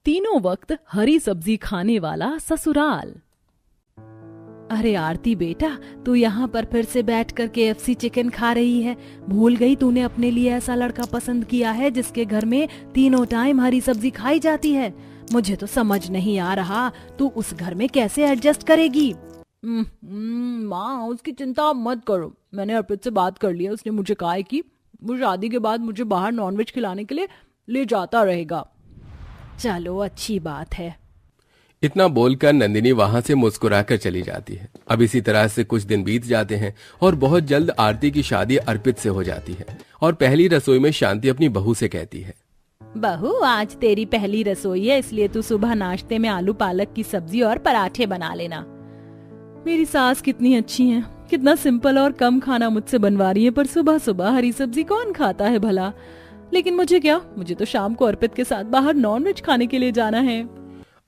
तीनों वक्त हरी सब्जी खाने वाला ससुराल। अरे आरती बेटा, तू यहाँ पर फिर से बैठ कर KFC चिकन खा रही है। भूल गई तूने अपने लिए ऐसा लड़का पसंद किया है जिसके घर में तीनों टाइम हरी सब्जी खाई जाती है। मुझे तो समझ नहीं आ रहा तू उस घर में कैसे एडजस्ट करेगी। माँ, उसकी चिंता मत करो। मैंने अर्पित से बात कर लिया। उसने मुझे कहा है कि वो शादी के बाद मुझे बाहर नॉनवेज खिलाने के लिए ले जाता रहेगा। चलो अच्छी बात है। इतना बोलकर नंदिनी वहां से मुस्कुराकर चली जाती है। अब इसी तरह से कुछ दिन बीत जाते हैं और बहुत जल्द आरती की शादी अर्पित से हो जाती है। और पहली रसोई में शांति अपनी बहू से कहती है, बहू आज तेरी पहली रसोई है, इसलिए तू सुबह नाश्ते में आलू पालक की सब्जी और पराठे बना लेना। मेरी सास कितनी अच्छी है, कितना सिंपल और कम खाना मुझसे बनवा रही है, पर सुबह सुबह हरी सब्जी कौन खाता है भला। लेकिन मुझे क्या, मुझे तो शाम को अर्पित के साथ बाहर नॉनवेज खाने के लिए जाना है।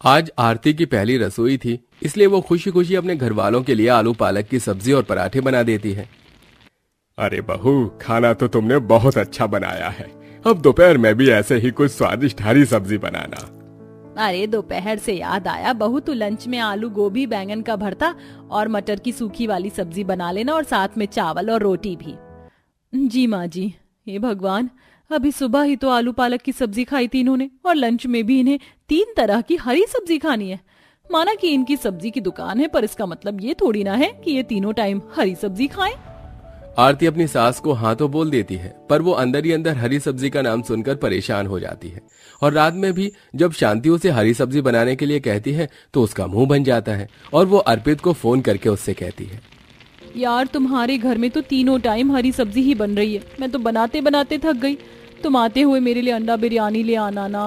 आज आरती की पहली रसोई थी, इसलिए वो खुशी खुशी अपने घर वालों के लिए आलू पालक की सब्जी और पराठे बना देती है। अरे बहू, खाना तो तुमने बहुत अच्छा बनाया है। अब दोपहर में भी ऐसे ही कुछ स्वादिष्ट हरी सब्जी बनाना। अरे दोपहर से याद आया, बहू तू लंच में आलू गोभी बैंगन का भरता और मटर की सूखी वाली सब्जी बना लेना और साथ में चावल और रोटी भी। जी माँ जी। हे भगवान, अभी सुबह ही तो आलू पालक की सब्जी खाई थी इन्होंने, और लंच में भी इन्हें 3 तरह की हरी सब्जी खानी है। माना कि इनकी सब्जी की दुकान है, पर इसका मतलब ये थोड़ी ना है कि ये तीनों टाइम हरी सब्जी खाएं। आरती अपनी सास को हाँ तो बोल देती है, पर वो अंदर ही अंदर हरी सब्जी का नाम सुनकर परेशान हो जाती है। और रात में भी जब शांति उसे हरी सब्जी बनाने के लिए कहती है तो उसका मुंह बन जाता है और वो अर्पित को फोन करके उससे कहती है, यार तुम्हारे घर में तो तीनों टाइम हरी सब्जी ही बन रही है। मैं तो बनाते बनाते थक गई। तुम आते हुए मेरे लिए अंडा बिरयानी ले आना ना।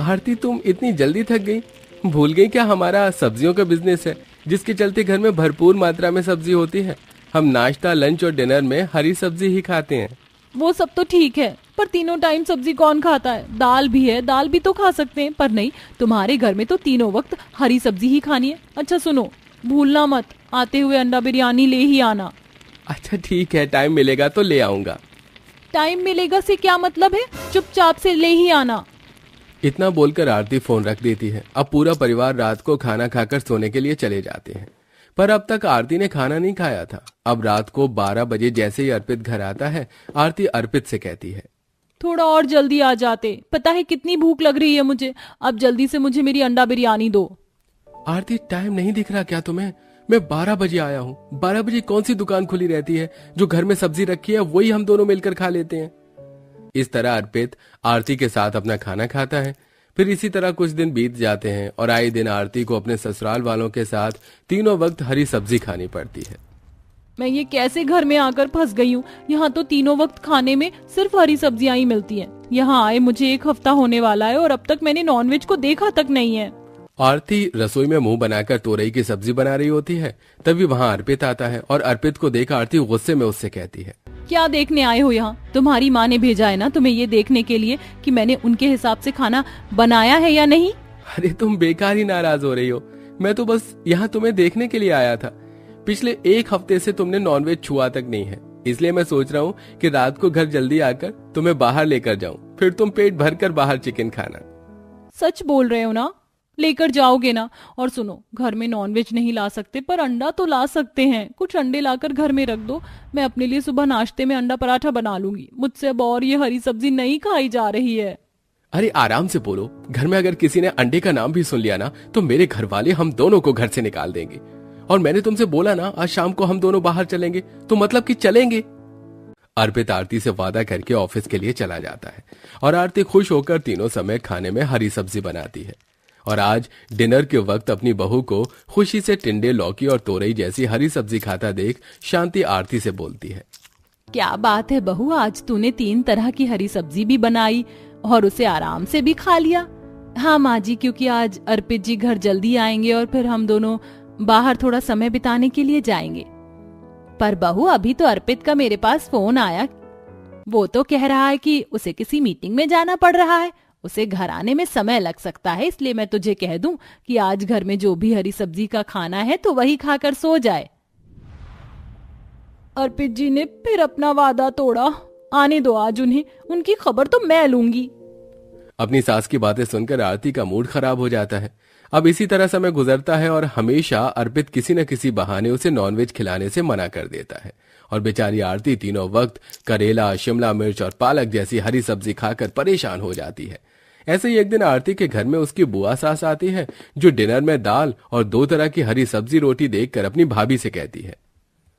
आरती, तुम इतनी जल्दी थक गई? भूल गई क्या हमारा सब्जियों का बिजनेस है, जिसके चलते घर में भरपूर मात्रा में सब्जी होती है। हम नाश्ता, लंच और डिनर में हरी सब्जी ही खाते हैं। वो सब तो ठीक है, पर तीनों टाइम सब्जी कौन खाता है? दाल भी है, दाल भी तो खा सकते हैं, पर नहीं, तुम्हारे घर में तो तीनों वक्त हरी सब्जी ही खानी है। अच्छा सुनो, भूलना मत, आते हुए अंडा बिरयानी ले ही आना। अच्छा ठीक है, टाइम मिलेगा तो ले आऊंगा। टाइम मिलेगा से क्या मतलब है? चुपचाप से ले ही आना। इतना बोलकर आरती फोन रख देती है। अब पूरा परिवार रात को खाना खाकर सोने के लिए चले जाते हैं, पर अब तक आरती ने खाना नहीं खाया था। अब रात को 12 बजे जैसे ही अर्पित घर आता है, आरती अर्पित से कहती है, थोड़ा और जल्दी आ जाते, पता है कितनी भूख लग रही है मुझे। अब जल्दी से मुझे मेरी अंडा बिरयानी दो। आरती, टाइम नहीं दिख रहा क्या तुम्हें? मैं 12 बजे आया हूँ। 12 बजे कौन सी दुकान खुली रहती है? जो घर में सब्जी रखी है वही हम दोनों मिलकर खा लेते हैं। इस तरह अर्पित आरती के साथ अपना खाना खाता है। फिर इसी तरह कुछ दिन बीत जाते हैं और आए दिन आरती को अपने ससुराल वालों के साथ तीनों वक्त हरी सब्जी खानी पड़ती है। मैं ये कैसे घर में आकर फंस गई हूँ? यहाँ तो तीनों वक्त खाने में सिर्फ हरी सब्जियां ही मिलती हैं। यहाँ आए मुझे 1 हफ्ता होने वाला है और अब तक मैंने नॉनवेज को देखा तक नहीं है। आरती रसोई में मुंह बनाकर तोरई की सब्जी बना रही होती है। तभी वहाँ अर्पित आता है और अर्पित को देख आरती गुस्से में उससे कहती है, क्या देखने आए हो यहाँ? तुम्हारी माँ ने भेजा है ना तुम्हें ये देखने के लिए कि मैंने उनके हिसाब से खाना बनाया है या नहीं। अरे तुम बेकार ही नाराज हो रही हो। मैं तो बस यहाँ तुम्हें देखने के लिए आया था। पिछले 1 हफ्ते से तुमने नॉनवेज छुआ तक नहीं है, इसलिए मैं सोच रहा हूँ कि रात को घर जल्दी आकर तुम्हें बाहर लेकर जाऊं, फिर तुम पेट भरकर बाहर चिकन खाना। सच बोल रहे हो ना? लेकर जाओगे ना? और सुनो, घर में नॉनवेज नहीं ला सकते पर अंडा तो ला सकते हैं। कुछ अंडे लाकर घर में रख दो, मैं अपने लिए सुबह नाश्ते में अंडा पराठा बना लूंगी। मुझसे अब और ये हरी सब्जी नहीं खाई जा रही है। अरे आराम से बोलो, घर में अगर किसी ने अंडे का नाम भी सुन लिया ना तो मेरे घर वाले हम दोनों को घर से निकाल देंगे। और मैंने तुमसे बोला ना आज शाम को हम दोनों बाहर चलेंगे, तो मतलब कि चलेंगे। अर्पित आरती से वादा करके ऑफिस के लिए चला जाता है और आरती खुश होकर तीनों समय खाने में हरी सब्जी बनाती है। और आज डिनर के वक्त अपनी बहू को खुशी से टिंडे, लौकी और तोरई जैसी हरी सब्जी खाता देख शांति आरती से बोलती है, क्या बात है बहू, आज तूने 3 तरह की हरी सब्जी भी बनाई और उसे आराम से भी खा लिया। हाँ माँ जी, क्योंकि आज अर्पित जी घर जल्दी आएंगे और फिर हम दोनों बाहर थोड़ा समय बिताने के लिए जाएंगे। पर बहू अभी तो अर्पित का मेरे पास फोन आया, वो तो कह रहा है कि उसे किसी मीटिंग में जाना पड़ रहा है, उसे घर आने में समय लग सकता है, इसलिए मैं तुझे कह दूं कि आज घर में जो भी हरी सब्जी का खाना है तो वही खाकर सो जाए। अर्पित जी ने फिर अपना वादा तोड़ा। आने दो आज उन्हें, उनकी खबर तो मैं लूंगी। अपनी सास की बातें सुनकर आरती का मूड खराब हो जाता है। अब इसी तरह समय गुजरता है और हमेशा अर्पित किसी न किसी बहाने उसे नॉनवेज खिलाने से मना कर देता है और बेचारी आरती तीनों वक्त करेला, शिमला मिर्च और पालक जैसी हरी सब्जी खाकर परेशान हो जाती है। ऐसे ही एक दिन आरती के घर में उसकी बुआ सास आती है, जो डिनर में दाल और 2 तरह की हरी सब्जी रोटी देखकर अपनी भाभी से कहती है,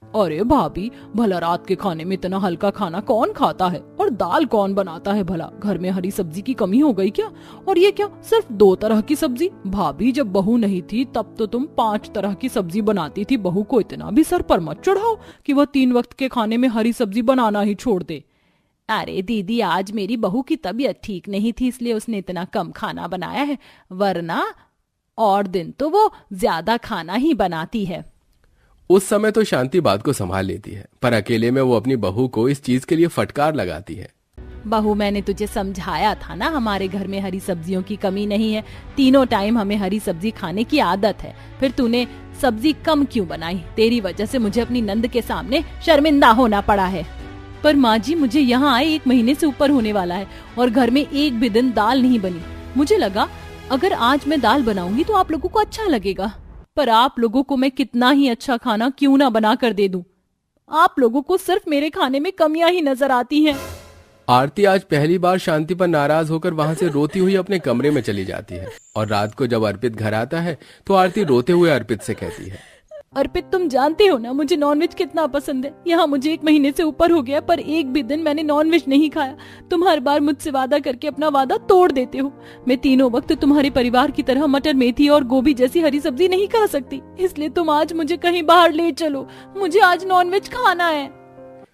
अरे भाभी, भला रात के खाने में इतना हल्का खाना कौन खाता है और दाल कौन बनाता है भला? घर में हरी सब्जी की कमी हो गई क्या? और ये क्या सिर्फ 2 तरह की सब्जी? भाभी, जब बहू नहीं थी तब तो तुम 5 तरह की सब्जी बनाती थी। बहू को इतना भी सर पर मत चढ़ाओ कि वह 3 वक्त के खाने में हरी सब्जी बनाना ही छोड़ दे। अरे दीदी, आज मेरी बहू की तबीयत ठीक नहीं थी, इसलिए उसने इतना कम खाना बनाया है, वरना और दिन तो वो ज्यादा खाना ही बनाती है। उस समय तो शांति बात को संभाल लेती है, पर अकेले में वो अपनी बहू को इस चीज के लिए फटकार लगाती है। बहू, मैंने तुझे समझाया था ना, हमारे घर में हरी सब्जियों की कमी नहीं है। तीनों टाइम हमें हरी सब्जी खाने की आदत है। फिर तूने सब्जी कम क्यों बनाई? तेरी वजह से मुझे अपनी नंद के सामने शर्मिंदा होना पड़ा है। पर माँ जी, मुझे यहाँ आए 1 महीने से ऊपर होने वाला है और घर में एक भी दिन दाल नहीं बनी। मुझे लगा अगर आज मैं दाल बनाऊंगी तो आप लोगों को अच्छा लगेगा, पर आप लोगों को मैं कितना ही अच्छा खाना क्यों ना बना कर दे दूं। आप लोगों को सिर्फ मेरे खाने में कमियां ही नजर आती हैं। आरती आज पहली बार शांति पर नाराज होकर वहां से रोती हुई अपने कमरे में चली जाती है और रात को जब अर्पित घर आता है तो आरती रोते हुए अर्पित से कहती है, अर्पित, तुम जानते हो ना मुझे नॉनवेज कितना पसंद है। यहाँ मुझे 1 महीने से ऊपर हो गया पर एक भी दिन मैंने नॉनवेज नहीं खाया। तुम हर बार मुझसे वादा करके अपना वादा तोड़ देते हो। मैं तीनों वक्त तुम्हारे परिवार की तरह मटर, मेथी और गोभी जैसी हरी सब्जी नहीं खा सकती, इसलिए तुम आज मुझे कहीं बाहर ले चलो। मुझे आज नॉनवेज खाना है।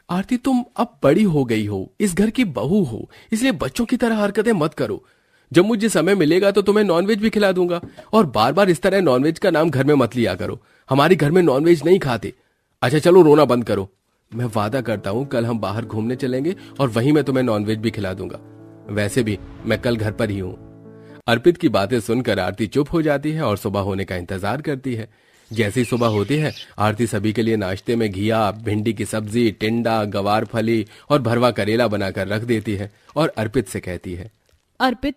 आरती, तुम अब बड़ी हो गई हो, इस घर की बहू हो, इसलिए बच्चों की तरह हरकतें मत करो। जब मुझे समय मिलेगा तो तुम्हें नॉनवेज भी खिला दूंगा और बार बार इस तरह नॉनवेज का नाम घर में मत लिया करो। हमारे घर में नॉनवेज नहीं खाते। अच्छा चलो, रोना बंद करो। मैं वादा करता हूँ कल हम बाहर घूमने चलेंगे और वहीं मैं तुम्हें नॉनवेज भी खिला दूंगा। वैसे भी मैं कल घर पर ही हूँ। अर्पित की बातें सुनकर आरती चुप हो जाती है और सुबह होने का इंतजार करती है। जैसी सुबह होती है, आरती सभी के लिए नाश्ते में घिया, भिंडी की सब्जी, टिंडा, गवार फली और भरवा करेला बनाकर रख देती है और अर्पित से कहती है, अर्पित,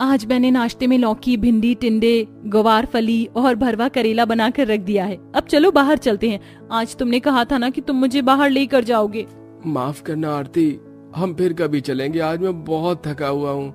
आज मैंने नाश्ते में लौकी, भिंडी, टिंडे, गवार फली और भरवा करेला बनाकर रख दिया है। अब चलो बाहर चलते हैं। आज तुमने कहा था ना कि तुम मुझे बाहर लेकर जाओगे। माफ करना आरती, हम फिर कभी चलेंगे। आज मैं बहुत थका हुआ हूँ।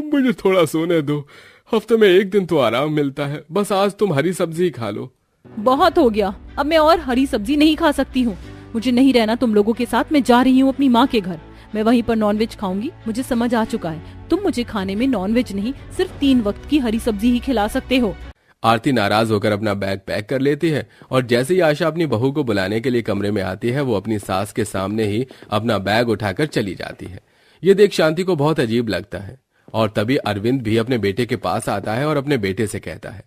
मुझे थोड़ा सोने दो। हफ्ते में 1 दिन तो आराम मिलता है। बस आज तुम हरी सब्जी ही खा लो। बहुत हो गया, अब मैं और हरी सब्जी नहीं खा सकती हूँ। मुझे नहीं रहना तुम लोगों के साथ। मैं जा रही हूँ अपनी माँ के घर। मैं वहीं पर नॉनवेज खाऊंगी। मुझे समझ आ चुका है, तुम मुझे खाने में नॉनवेज नहीं, सिर्फ 3 वक्त की हरी सब्जी ही खिला सकते हो। आरती नाराज होकर अपना बैग पैक कर लेती है और जैसे ही आशा अपनी बहू को बुलाने के लिए कमरे में आती है, वो अपनी सास के सामने ही अपना बैग उठाकर चली जाती है। ये देख शांति को बहुत अजीब लगता है और तभी अरविंद भी अपने बेटे के पास आता है और अपने बेटे से कहता है,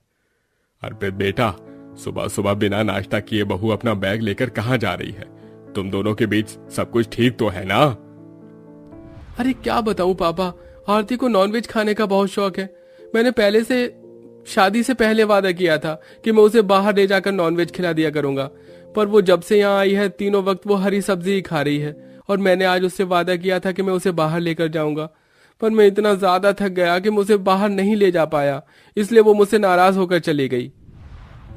अर्पित बेटा, सुबह सुबह बिना नाश्ता किए बहू अपना बैग लेकर कहाँ जा रही है? तुम दोनों के बीच सब कुछ ठीक तो है ना? अरे क्या बताऊं पापा, आरती को नॉनवेज खाने का बहुत शौक है। मैंने पहले से शादी से पहले वादा किया था कि मैं उसे बाहर ले जाकर नॉनवेज खिला दिया करूंगा, पर वो जब से यहाँ आई है तीनों वक्त वो हरी सब्जी ही खा रही है और मैंने आज उससे वादा किया था कि मैं उसे बाहर लेकर जाऊंगा, पर मैं इतना ज्यादा थक गया कि मैं उसे बाहर नहीं ले जा पाया, इसलिए वो मुझसे नाराज होकर चली गई।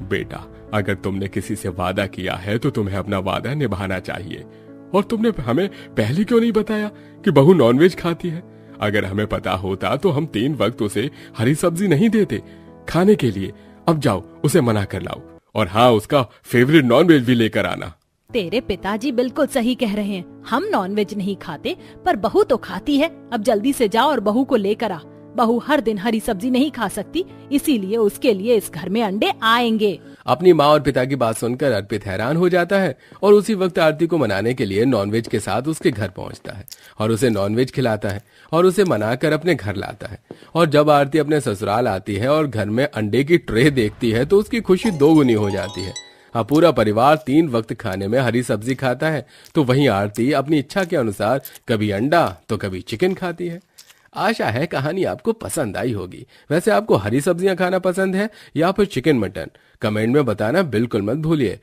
बेटा, अगर तुमने किसी से वादा किया है तो तुम्हें अपना वादा निभाना चाहिए। और तुमने हमें पहले क्यों नहीं बताया कि बहू नॉनवेज खाती है? अगर हमें पता होता तो हम 3 वक्त उसे हरी सब्जी नहीं देते खाने के लिए। अब जाओ, उसे मना कर लाओ और हाँ, उसका फेवरेट नॉनवेज भी लेकर आना। तेरे पिताजी बिल्कुल सही कह रहे हैं। हम नॉनवेज नहीं खाते, पर बहू तो खाती है। अब जल्दी से जा और बहू को लेकर आ। बहू हर दिन हरी सब्जी नहीं खा सकती, इसीलिए उसके लिए इस घर में अंडे आएंगे। अपनी माँ और पिता की बात सुनकर अर्पित हैरान हो जाता है और उसी वक्त आरती को मनाने के लिए नॉनवेज के साथ उसके घर पहुंचता है और उसे नॉनवेज खिलाता है और उसे मनाकर अपने घर लाता है। और जब आरती अपने ससुराल आती है और घर में अंडे की ट्रे देखती है तो उसकी खुशी 2 गुनी हो जाती है। अब पूरा परिवार 3 वक्त खाने में हरी सब्जी खाता है, तो वहीं आरती अपनी इच्छा के अनुसार कभी अंडा तो कभी चिकन खाती है। आशा है कहानी आपको पसंद आई होगी। वैसे आपको हरी सब्जियां खाना पसंद है या फिर चिकन मटन? कमेंट में बताना बिल्कुल मत भूलिए